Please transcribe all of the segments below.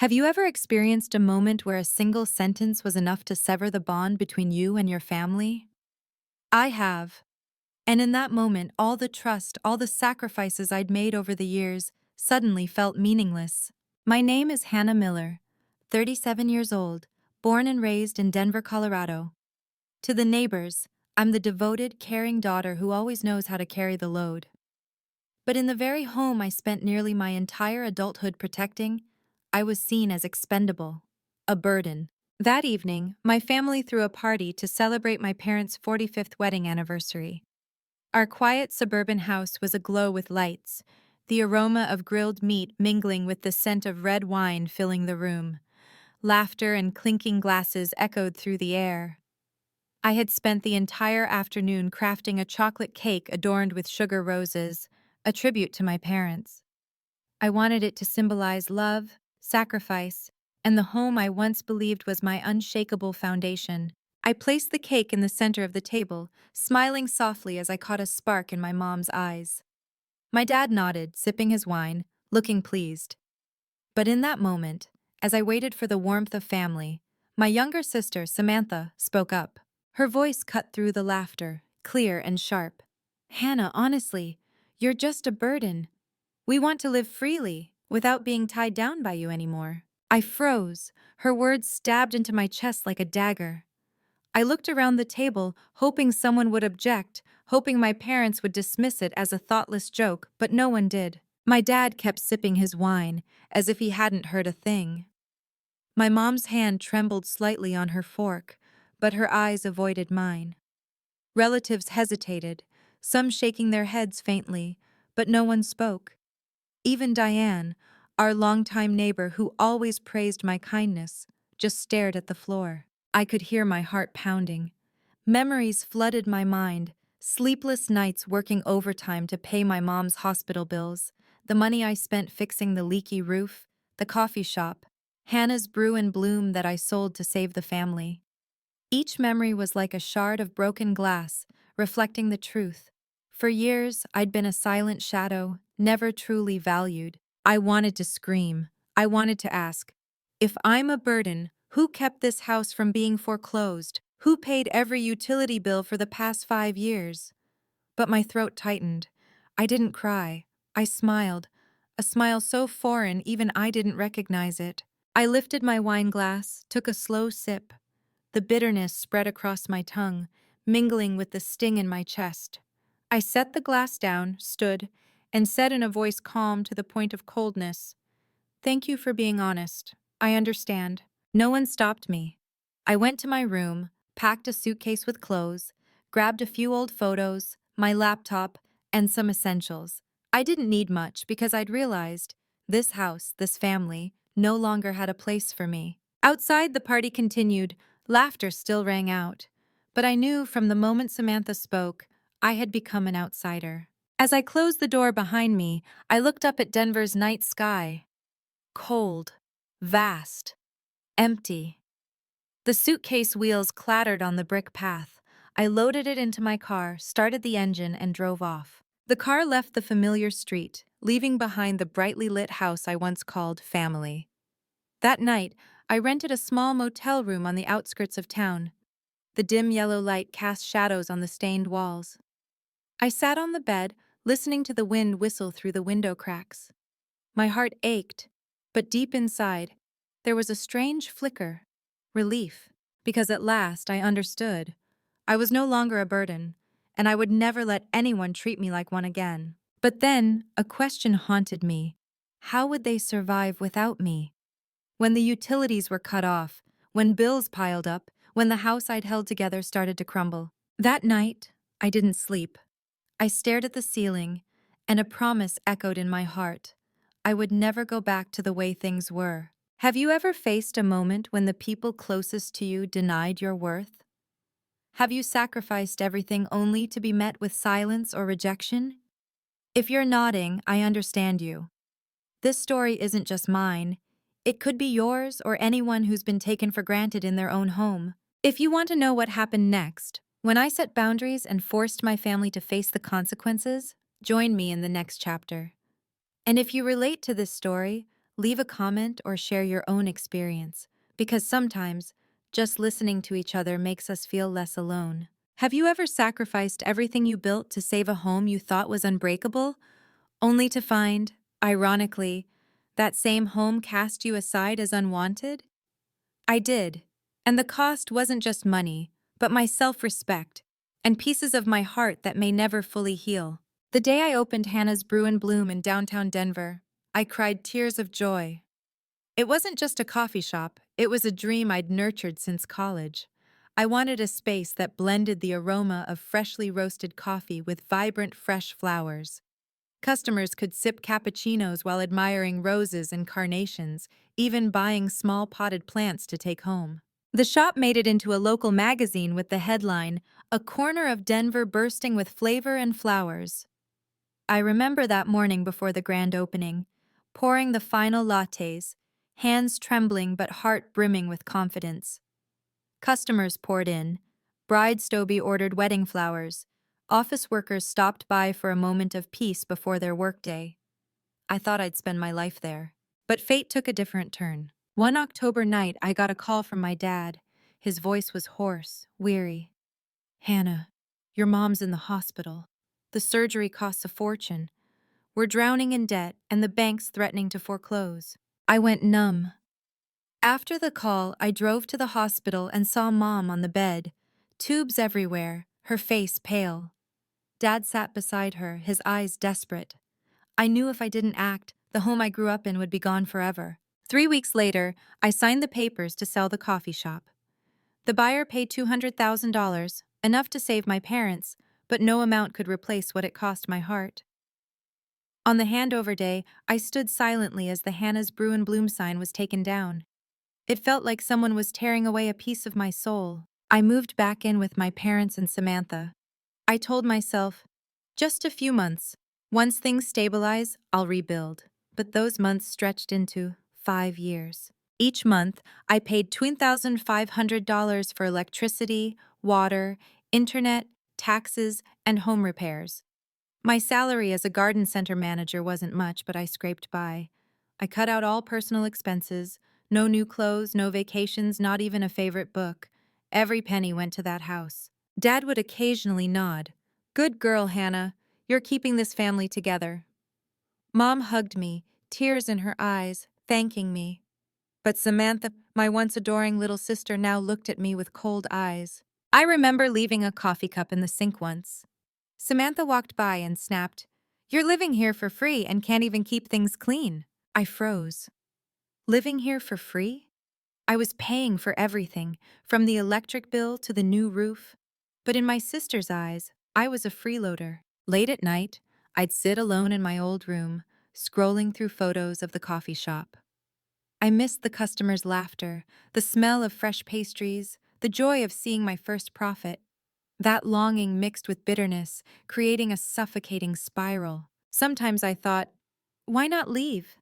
Have you ever experienced a moment where a single sentence was enough to sever the bond between you and your family? I have. And in that moment, all the trust, all the sacrifices I'd made over the years suddenly felt meaningless. My name is Hannah Miller, 37 years old, born and raised in Denver, Colorado. To the neighbors, I'm the devoted, caring daughter who always knows how to carry the load. But in the very home I spent nearly my entire adulthood protecting, I was seen as expendable, a burden. That evening, my family threw a party to celebrate my parents' 45th wedding anniversary. Our quiet suburban house was aglow with lights, the aroma of grilled meat mingling with the scent of red wine filling the room. Laughter and clinking glasses echoed through the air. I had spent the entire afternoon crafting a chocolate cake adorned with sugar roses, a tribute to my parents. I wanted it to symbolize love, sacrifice, and the home I once believed was my unshakable foundation. I placed the cake in the center of the table, smiling softly as I caught a spark in my mom's eyes. My dad nodded, sipping his wine, looking pleased. But in that moment, as I waited for the warmth of family, my younger sister, Samantha, spoke up. Her voice cut through the laughter, clear and sharp. "Hannah, honestly, you're just a burden. We want to live freely, without being tied down by you anymore." I froze, her words stabbed into my chest like a dagger. I looked around the table, hoping someone would object, hoping my parents would dismiss it as a thoughtless joke, but no one did. My dad kept sipping his wine, as if he hadn't heard a thing. My mom's hand trembled slightly on her fork, but her eyes avoided mine. Relatives hesitated, some shaking their heads faintly, but no one spoke. Even Diane, our longtime neighbor who always praised my kindness, just stared at the floor. I could hear my heart pounding. Memories flooded my mind, sleepless nights working overtime to pay my mom's hospital bills, the money I spent fixing the leaky roof, the coffee shop, Hannah's brew and bloom that I sold to save the family. Each memory was like a shard of broken glass, reflecting the truth. For years, I'd been a silent shadow, never truly valued. I wanted to scream. I wanted to ask, if I'm a burden, who kept this house from being foreclosed? Who paid every utility bill for the past 5 years? But my throat tightened. I didn't cry. I smiled, a smile so foreign even I didn't recognize it. I lifted my wine glass, took a slow sip. The bitterness spread across my tongue, mingling with the sting in my chest. I set the glass down, stood, and said in a voice calm to the point of coldness, "Thank you for being honest. I understand." No one stopped me. I went to my room, packed a suitcase with clothes, grabbed a few old photos, my laptop, and some essentials. I didn't need much because I'd realized this house, this family, no longer had a place for me. Outside, the party continued. Laughter still rang out. But I knew from the moment Samantha spoke, I had become an outsider. As I closed the door behind me, I looked up at Denver's night sky. Cold, vast, empty. The suitcase wheels clattered on the brick path. I loaded it into my car, started the engine, and drove off. The car left the familiar street, leaving behind the brightly lit house I once called family. That night, I rented a small motel room on the outskirts of town. The dim yellow light cast shadows on the stained walls. I sat on the bed, listening to the wind whistle through the window cracks. My heart ached, but deep inside, there was a strange flicker, relief, because at last I understood. I was no longer a burden, and I would never let anyone treat me like one again. But then, a question haunted me. How would they survive without me? When the utilities were cut off, when bills piled up, when the house I'd held together started to crumble. That night, I didn't sleep. I stared at the ceiling, and a promise echoed in my heart. I would never go back to the way things were. Have you ever faced a moment when the people closest to you denied your worth? Have you sacrificed everything only to be met with silence or rejection? If you're nodding, I understand you. This story isn't just mine. It could be yours or anyone who's been taken for granted in their own home. If you want to know what happened next, when I set boundaries and forced my family to face the consequences, join me in the next chapter. And if you relate to this story, leave a comment or share your own experience, because sometimes just listening to each other makes us feel less alone. Have you ever sacrificed everything you built to save a home you thought was unbreakable, only to find, ironically, that same home cast you aside as unwanted? I did. And the cost wasn't just money, but my self-respect and pieces of my heart that may never fully heal. The day I opened Hannah's Brew and Bloom in downtown Denver, I cried tears of joy. It wasn't just a coffee shop, it was a dream I'd nurtured since college. I wanted a space that blended the aroma of freshly roasted coffee with vibrant fresh flowers. Customers could sip cappuccinos while admiring roses and carnations, even buying small potted plants to take home. The shop made it into a local magazine with the headline, "A Corner of Denver Bursting with Flavor and Flowers." I remember that morning before the grand opening, pouring the final lattes, hands trembling but heart brimming with confidence. Customers poured in. Bride Stoby ordered wedding flowers. Office workers stopped by for a moment of peace before their workday. I thought I'd spend my life there. But fate took a different turn. One October night, I got a call from my dad. His voice was hoarse, weary. "Hannah, your mom's in the hospital. The surgery costs a fortune. We're drowning in debt, and the bank's threatening to foreclose." I went numb. After the call, I drove to the hospital and saw Mom on the bed, tubes everywhere, her face pale. Dad sat beside her, his eyes desperate. I knew if I didn't act, the home I grew up in would be gone forever. 3 weeks later, I signed the papers to sell the coffee shop. The buyer paid $200,000, enough to save my parents, but no amount could replace what it cost my heart. On the handover day, I stood silently as the Hannah's Brew and Bloom sign was taken down. It felt like someone was tearing away a piece of my soul. I moved back in with my parents and Samantha. I told myself, just a few months. Once things stabilize, I'll rebuild. But those months stretched into 5 years. Each month, I paid $2,500 for electricity, water, internet, taxes, and home repairs. My salary as a garden center manager wasn't much, but I scraped by. I cut out all personal expenses. No new clothes, no vacations, not even a favorite book. Every penny went to that house. Dad would occasionally nod. "Good girl, Hannah. You're keeping this family together." Mom hugged me, tears in her eyes, thanking me. But Samantha, my once adoring little sister, now looked at me with cold eyes. I remember leaving a coffee cup in the sink once. Samantha walked by and snapped, "You're living here for free and can't even keep things clean." I froze. Living here for free? I was paying for everything, from the electric bill to the new roof. But in my sister's eyes, I was a freeloader. Late at night, I'd sit alone in my old room, scrolling through photos of the coffee shop. I missed the customers' laughter, the smell of fresh pastries, the joy of seeing my first profit. That longing mixed with bitterness, creating a suffocating spiral. Sometimes I thought, why not leave?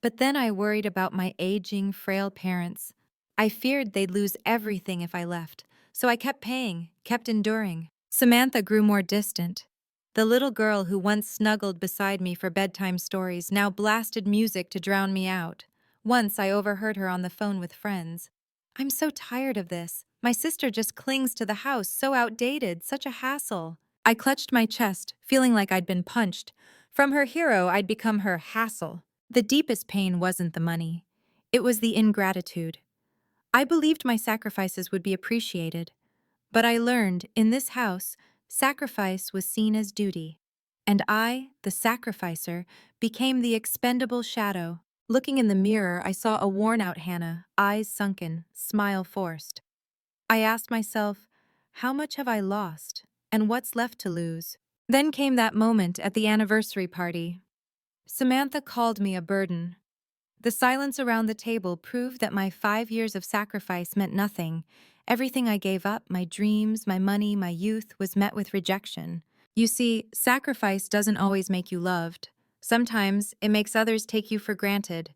But then I worried about my aging, frail parents. I feared they'd lose everything if I left, so I kept paying, kept enduring. Samantha grew more distant. The little girl who once snuggled beside me for bedtime stories now blasted music to drown me out. Once I overheard her on the phone with friends. "I'm so tired of this. My sister just clings to the house, so outdated, such a hassle." I clutched my chest, feeling like I'd been punched. From her hero, I'd become her hassle. The deepest pain wasn't the money. It was the ingratitude. I believed my sacrifices would be appreciated. But I learned, in this house, sacrifice was seen as duty. And I, the sacrificer, became the expendable shadow. Looking in the mirror, I saw a worn-out Hannah, eyes sunken, smile forced. I asked myself, how much have I lost, and what's left to lose? Then came that moment at the anniversary party. Samantha called me a burden. The silence around the table proved that my 5 years of sacrifice meant nothing. Everything I gave up, my dreams, my money, my youth, was met with rejection. You see, sacrifice doesn't always make you loved. Sometimes it makes others take you for granted.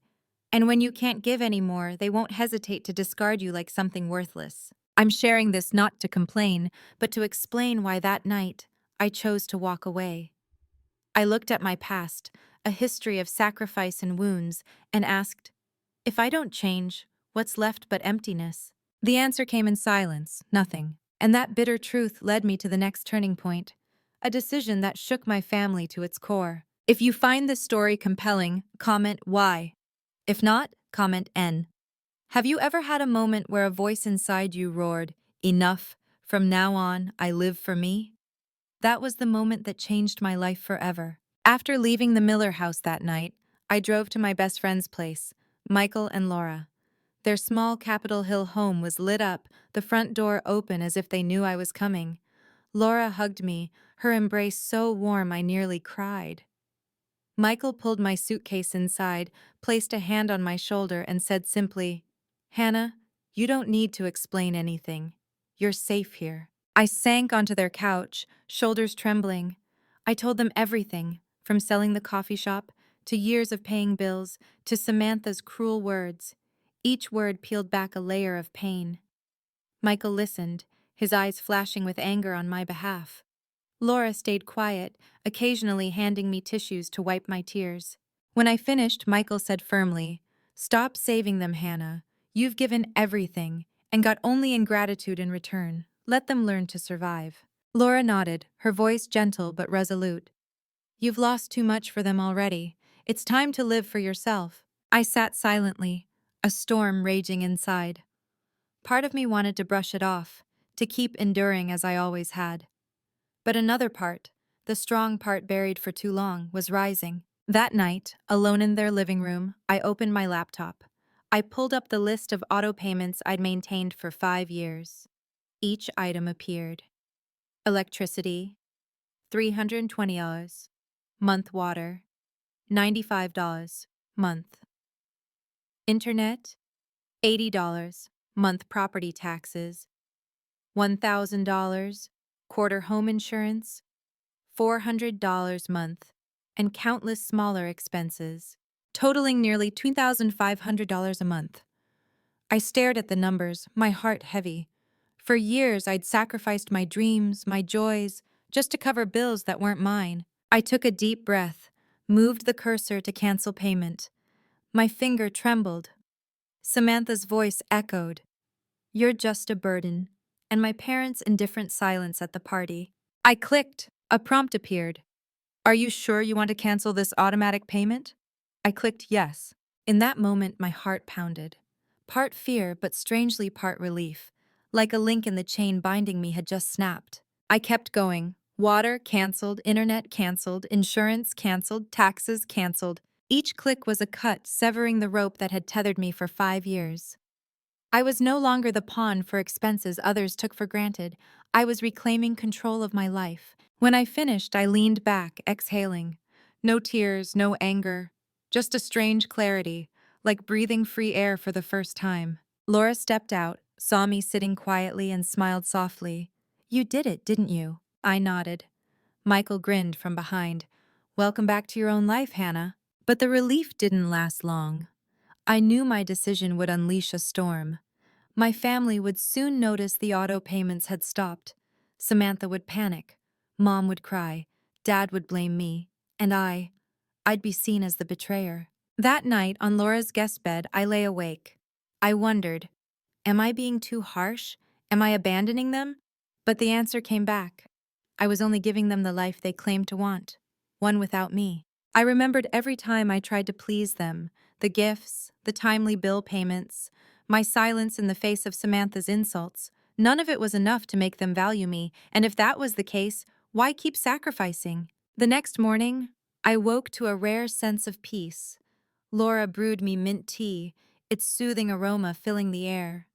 And when you can't give anymore, they won't hesitate to discard you like something worthless. I'm sharing this not to complain, but to explain why that night I chose to walk away. I looked at my past, a history of sacrifice and wounds, and asked, "If I don't change, what's left but emptiness?" The answer came in silence, nothing. And that bitter truth led me to the next turning point, a decision that shook my family to its core. If you find this story compelling, comment Y. If not, comment N. Have you ever had a moment where a voice inside you roared, "Enough, from now on, I live for me"? That was the moment that changed my life forever. After leaving the Miller house that night, I drove to my best friend's place, Michael and Laura. Their small Capitol Hill home was lit up, the front door open as if they knew I was coming. Laura hugged me, her embrace so warm I nearly cried. Michael pulled my suitcase inside, placed a hand on my shoulder, and said simply, "Hannah, you don't need to explain anything. You're safe here." I sank onto their couch, shoulders trembling. I told them everything, from selling the coffee shop, to years of paying bills, to Samantha's cruel words. Each word peeled back a layer of pain. Michael listened, his eyes flashing with anger on my behalf. Laura stayed quiet, occasionally handing me tissues to wipe my tears. When I finished, Michael said firmly, "Stop saving them, Hannah. You've given everything, and got only ingratitude in return. Let them learn to survive." Laura nodded, her voice gentle but resolute. "You've lost too much for them already. It's time to live for yourself." I sat silently, a storm raging inside. Part of me wanted to brush it off, to keep enduring as I always had. But another part, the strong part buried for too long, was rising. That night, alone in their living room, I opened my laptop. I pulled up the list of auto payments I'd maintained for 5 years. Each item appeared. Electricity, $320. Month water, $95. Month. Internet, $80. Month property taxes, $1,000. Quarter home insurance, $400 month, and countless smaller expenses, totaling nearly $2,500 a month. I stared at the numbers, my heart heavy. For years, I'd sacrificed my dreams, my joys, just to cover bills that weren't mine. I took a deep breath, moved the cursor to cancel payment. My finger trembled. Samantha's voice echoed, "You're just a burden," and my parents' indifferent silence at the party. I clicked. A prompt appeared. "Are you sure you want to cancel this automatic payment?" I clicked yes. In that moment, my heart pounded. Part fear, but strangely part relief. Like a link in the chain binding me had just snapped. I kept going. Water canceled, internet canceled, insurance canceled, taxes canceled. Each click was a cut, severing the rope that had tethered me for 5 years. I was no longer the pawn for expenses others took for granted. I was reclaiming control of my life. When I finished, I leaned back, exhaling. No tears, no anger, just a strange clarity, like breathing free air for the first time. Laura stepped out, saw me sitting quietly, and smiled softly. "You did it, didn't you?" I nodded. Michael grinned from behind. "Welcome back to your own life, Hannah." But the relief didn't last long. I knew my decision would unleash a storm. My family would soon notice the auto payments had stopped. Samantha would panic. Mom would cry. Dad would blame me. And I'd be seen as the betrayer. That night, on Laura's guest bed, I lay awake. I wondered, am I being too harsh? Am I abandoning them? But the answer came back. I was only giving them the life they claimed to want, one without me. I remembered every time I tried to please them, the gifts, the timely bill payments, my silence in the face of Samantha's insults. None of it was enough to make them value me, and if that was the case, why keep sacrificing? The next morning, I woke to a rare sense of peace. Laura brewed me mint tea, its soothing aroma filling the air.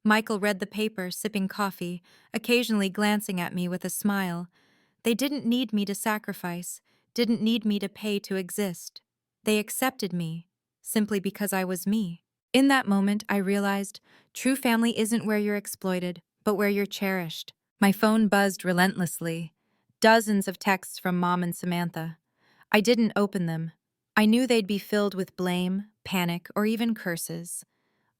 Michael read the paper, sipping coffee, occasionally glancing at me with a smile. They didn't need me to sacrifice, didn't need me to pay to exist. They accepted me, simply because I was me. In that moment, I realized true family isn't where you're exploited, but where you're cherished. My phone buzzed relentlessly. Dozens of texts from Mom and Samantha. I didn't open them. I knew they'd be filled with blame, panic, or even curses.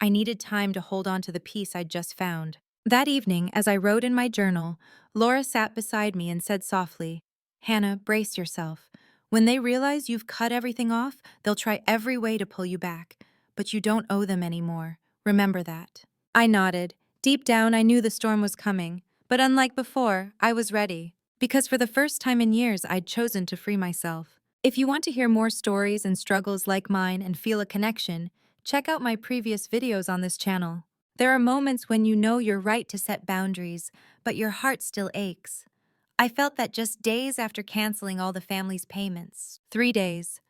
I needed time to hold on to the peace I'd just found. That evening, as I wrote in my journal, Laura sat beside me and said softly, "Hannah, brace yourself. When they realize you've cut everything off, they'll try every way to pull you back. But you don't owe them anymore. Remember that. I nodded. Deep down, I knew the storm was coming. But unlike before, I was ready. Because for the first time in years, I'd chosen to free myself. If you want to hear more stories and struggles like mine and feel a connection, check out my previous videos on this channel. There are moments when you know you're right to set boundaries, but your heart still aches. I felt that just days after canceling all the family's payments. 3 days.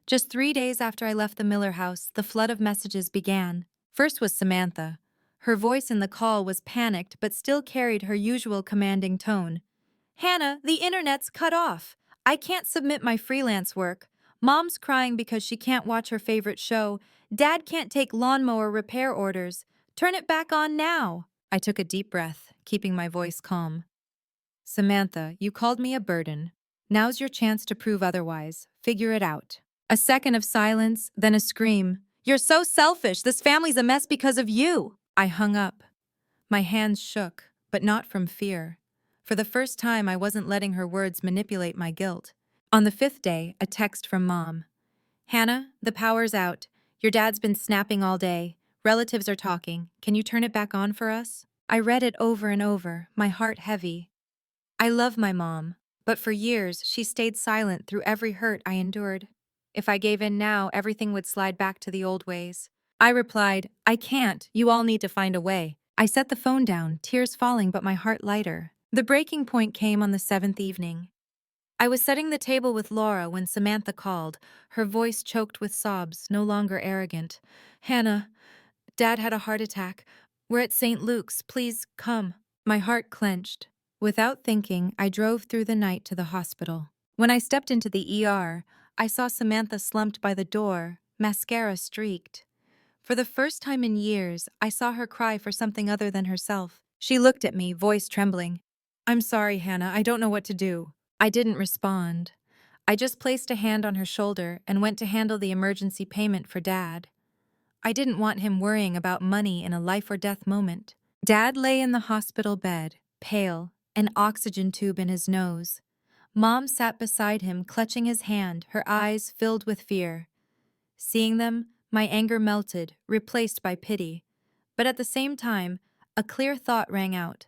Just 3 days after I left the Miller house, the flood of messages began. First was Samantha. Her voice in the call was panicked but still carried her usual commanding tone. "Hannah, the internet's cut off. I can't submit my freelance work. Mom's crying because she can't watch her favorite show. Dad can't take lawnmower repair orders. Turn it back on now." I took a deep breath, keeping my voice calm. "Samantha, you called me a burden. Now's your chance to prove otherwise. Figure it out." A second of silence, then a scream. "You're so selfish. This family's a mess because of you." I hung up. My hands shook, but not from fear. For the first time, I wasn't letting her words manipulate my guilt. On the 5th day, a text from Mom. "Hannah, the power's out. Your dad's been snapping all day. Relatives are talking. Can you turn it back on for us?" I read it over and over, my heart heavy. I love my mom, but for years, she stayed silent through every hurt I endured. If I gave in now, everything would slide back to the old ways. I replied, "I can't. You all need to find a way." I set the phone down, tears falling but my heart lighter. The breaking point came on the 7th evening. I was setting the table with Laura when Samantha called, her voice choked with sobs, no longer arrogant. "Hannah, Dad had a heart attack. We're at St. Luke's. Please come." My heart clenched. Without thinking, I drove through the night to the hospital. When I stepped into the ER, I saw Samantha slumped by the door, mascara streaked. For the first time in years, I saw her cry for something other than herself. She looked at me, voice trembling. "I'm sorry, Hannah, I don't know what to do." I didn't respond. I just placed a hand on her shoulder and went to handle the emergency payment for Dad. I didn't want him worrying about money in a life-or-death moment. Dad lay in the hospital bed, pale, an oxygen tube in his nose. Mom sat beside him, clutching his hand, her eyes filled with fear. Seeing them, my anger melted, replaced by pity. But at the same time, a clear thought rang out.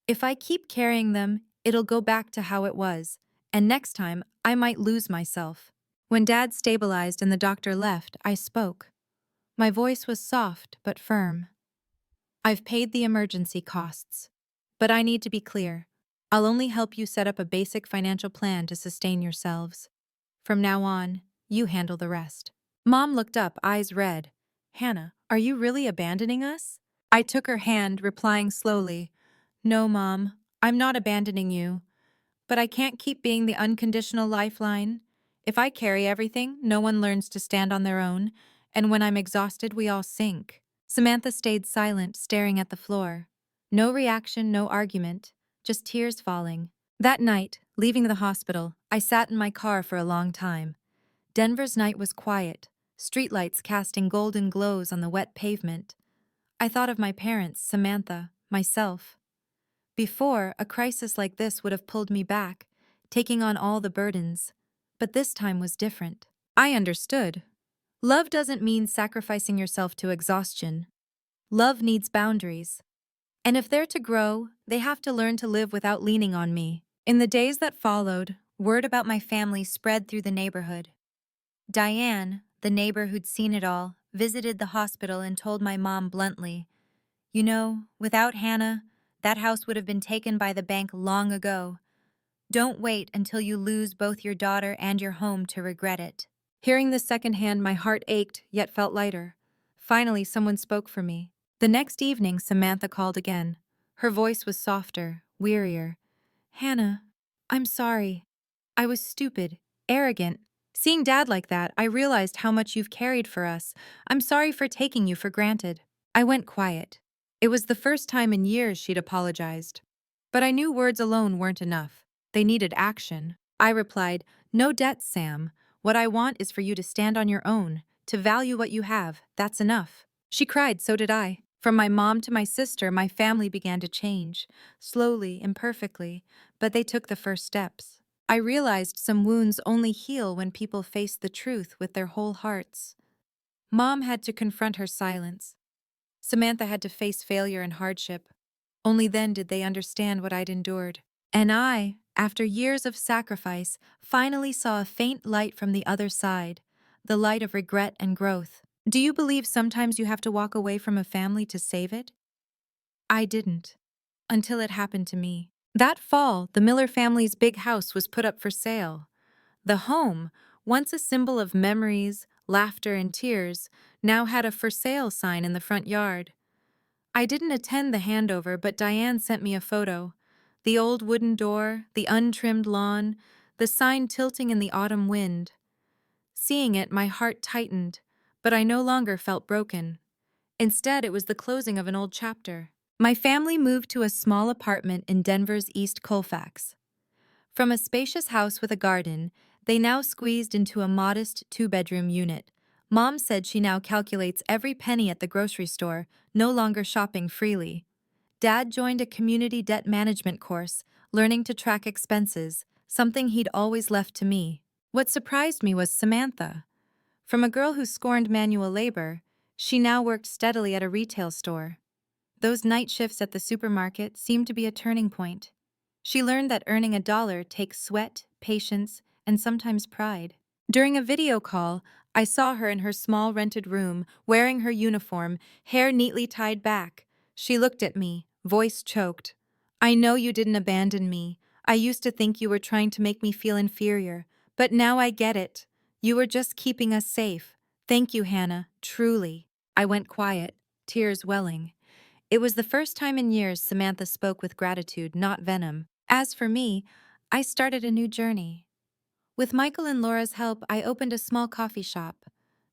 If I keep carrying them, it'll go back to how it was, and next time, I might lose myself. When Dad stabilized and the doctor left, I spoke. My voice was soft but firm. "I've paid the emergency costs. But I need to be clear. I'll only help you set up a basic financial plan to sustain yourselves. From now on, you handle the rest." Mom looked up, eyes red. "Hannah, are you really abandoning us?" I took her hand, replying slowly, "No, Mom, I'm not abandoning you. But I can't keep being the unconditional lifeline. If I carry everything, no one learns to stand on their own, and when I'm exhausted, we all sink." Samantha stayed silent, staring at the floor. No reaction, no argument, just tears falling. That night, leaving the hospital, I sat in my car for a long time. Denver's night was quiet, streetlights casting golden glows on the wet pavement. I thought of my parents, Samantha, myself. Before, a crisis like this would have pulled me back, taking on all the burdens. But this time was different. I understood. Love doesn't mean sacrificing yourself to exhaustion. Love needs boundaries. And if they're to grow, they have to learn to live without leaning on me. In the days that followed, word about my family spread through the neighborhood. Diane, the neighbor who'd seen it all, visited the hospital and told my mom bluntly, "You know, without Hannah, that house would have been taken by the bank long ago. Don't wait until you lose both your daughter and your home to regret it." Hearing this secondhand, my heart ached, yet felt lighter. Finally, someone spoke for me. The next evening, Samantha called again. Her voice was softer, wearier. "Hannah, I'm sorry. I was stupid, arrogant. Seeing Dad like that, I realized how much you've carried for us. I'm sorry for taking you for granted." I went quiet. It was the first time in years she'd apologized. But I knew words alone weren't enough. They needed action. I replied, "No debts, Sam. What I want is for you to stand on your own, to value what you have. That's enough." She cried, so did I. From my mom to my sister, my family began to change. Slowly, imperfectly, but they took the first steps. I realized some wounds only heal when people face the truth with their whole hearts. Mom had to confront her silence. Samantha had to face failure and hardship. Only then did they understand what I'd endured. And I, after years of sacrifice, finally saw a faint light from the other side, the light of regret and growth. Do you believe sometimes you have to walk away from a family to save it? I didn't. Until it happened to me. That fall, the Miller family's big house was put up for sale. The home, once a symbol of memories, laughter, and tears, now had a for sale sign in the front yard. I didn't attend the handover, but Diane sent me a photo. The old wooden door, the untrimmed lawn, the sign tilting in the autumn wind. Seeing it, my heart tightened, but I no longer felt broken. Instead, it was the closing of an old chapter. My family moved to a small apartment in Denver's East Colfax. From a spacious house with a garden, they now squeezed into a modest two-bedroom unit. Mom said she now calculates every penny at the grocery store, no longer shopping freely. Dad joined a community debt management course, learning to track expenses, something he'd always left to me. What surprised me was Samantha. From a girl who scorned manual labor, she now worked steadily at a retail store. Those night shifts at the supermarket seemed to be a turning point. She learned that earning $1 takes sweat, patience, and sometimes pride. During a video call, I saw her in her small rented room, wearing her uniform, hair neatly tied back. She looked at me, voice choked. "I know you didn't abandon me. I used to think you were trying to make me feel inferior, but now I get it. You were just keeping us safe. Thank you, Hannah, truly." I went quiet, tears welling. It was the first time in years Samantha spoke with gratitude, not venom. As for me, I started a new journey. With Michael and Laura's help, I opened a small coffee shop.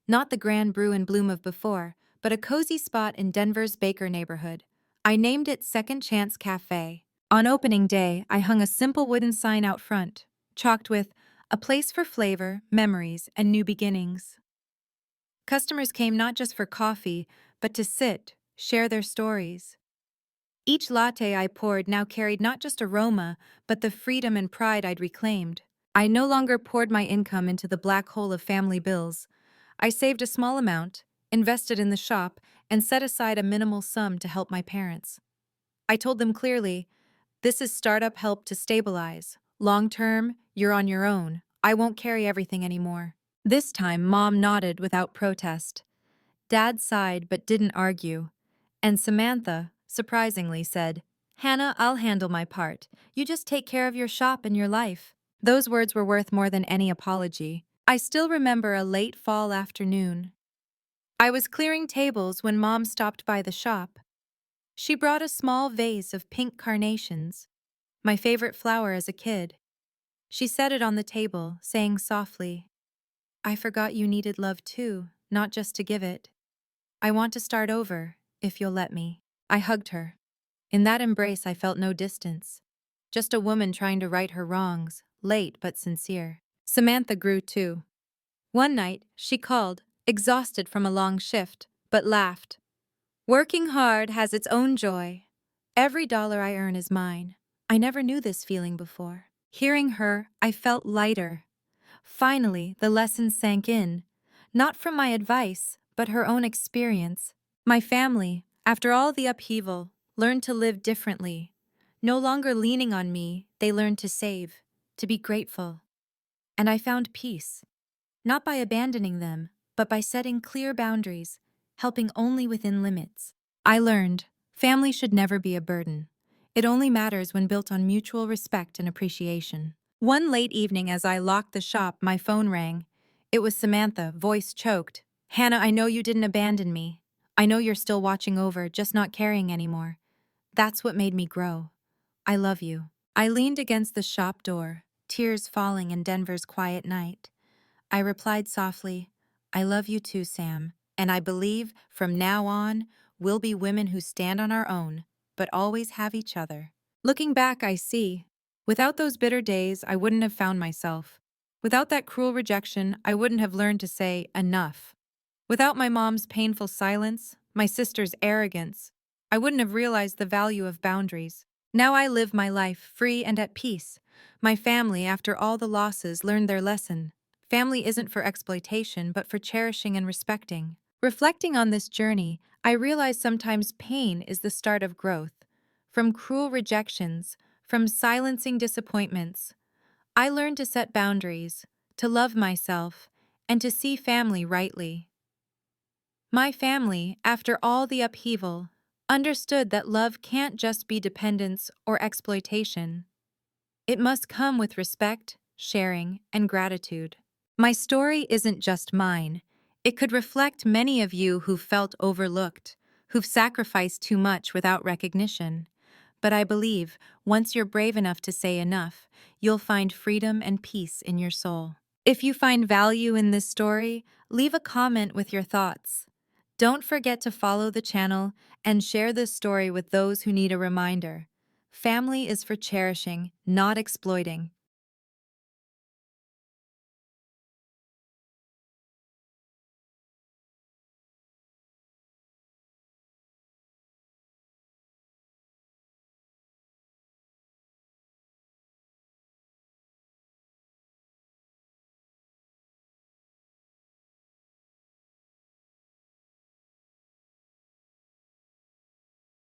Not the grand brew and bloom of before, but a cozy spot in Denver's Baker neighborhood. I named it Second Chance Café. On opening day, I hung a simple wooden sign out front, chalked with "A place for flavor, memories, and new beginnings." Customers came not just for coffee, but to sit, share their stories. Each latte I poured now carried not just aroma, but the freedom and pride I'd reclaimed. I no longer poured my income into the black hole of family bills. I saved a small amount, invested in the shop, and set aside a minimal sum to help my parents. I told them clearly, "This is startup help to stabilize. Long term, you're on your own. I won't carry everything anymore." This time, Mom nodded without protest. Dad sighed but didn't argue. And Samantha, surprisingly, said, "Hannah, I'll handle my part. You just take care of your shop and your life." Those words were worth more than any apology. I still remember a late fall afternoon. I was clearing tables when Mom stopped by the shop. She brought a small vase of pink carnations, my favorite flower as a kid. She set it on the table, saying softly, "I forgot you needed love too, not just to give it. I want to start over, if you'll let me." I hugged her. In that embrace, I felt no distance. Just a woman trying to right her wrongs, late but sincere. Samantha grew too. One night, she called, exhausted from a long shift, but laughed. "Working hard has its own joy. Every dollar I earn is mine." I never knew this feeling before. Hearing her, I felt lighter. Finally, the lesson sank in. Not from my advice, but her own experience. My family, after all the upheaval, learned to live differently. No longer leaning on me, they learned to save, to be grateful. And I found peace. Not by abandoning them, but by setting clear boundaries, helping only within limits. I learned, family should never be a burden. It only matters when built on mutual respect and appreciation. One late evening as I locked the shop, my phone rang. It was Samantha, voice choked. "Hannah, I know you didn't abandon me. I know you're still watching over, just not caring anymore. That's what made me grow. I love you." I leaned against the shop door, tears falling in Denver's quiet night. I replied softly, "I love you too, Sam, and I believe from now on we'll be women who stand on our own, but always have each other." Looking back, I see, without those bitter days, I wouldn't have found myself. Without that cruel rejection, I wouldn't have learned to say enough. Without my mom's painful silence, my sister's arrogance, I wouldn't have realized the value of boundaries. Now I live my life free and at peace, My family, after all the losses, learned their lesson. Family isn't for exploitation, but for cherishing and respecting. Reflecting on this journey, I realize sometimes pain is the start of growth. From cruel rejections, from silencing disappointments, I learned to set boundaries, to love myself, and to see family rightly. My family, after all the upheaval, understood that love can't just be dependence or exploitation. It must come with respect, sharing, and gratitude. My story isn't just mine. It could reflect many of you who've felt overlooked, who've sacrificed too much without recognition. But I believe, once you're brave enough to say enough, you'll find freedom and peace in your soul. If you find value in this story, leave a comment with your thoughts. Don't forget to follow the channel and share this story with those who need a reminder. Family is for cherishing, not exploiting.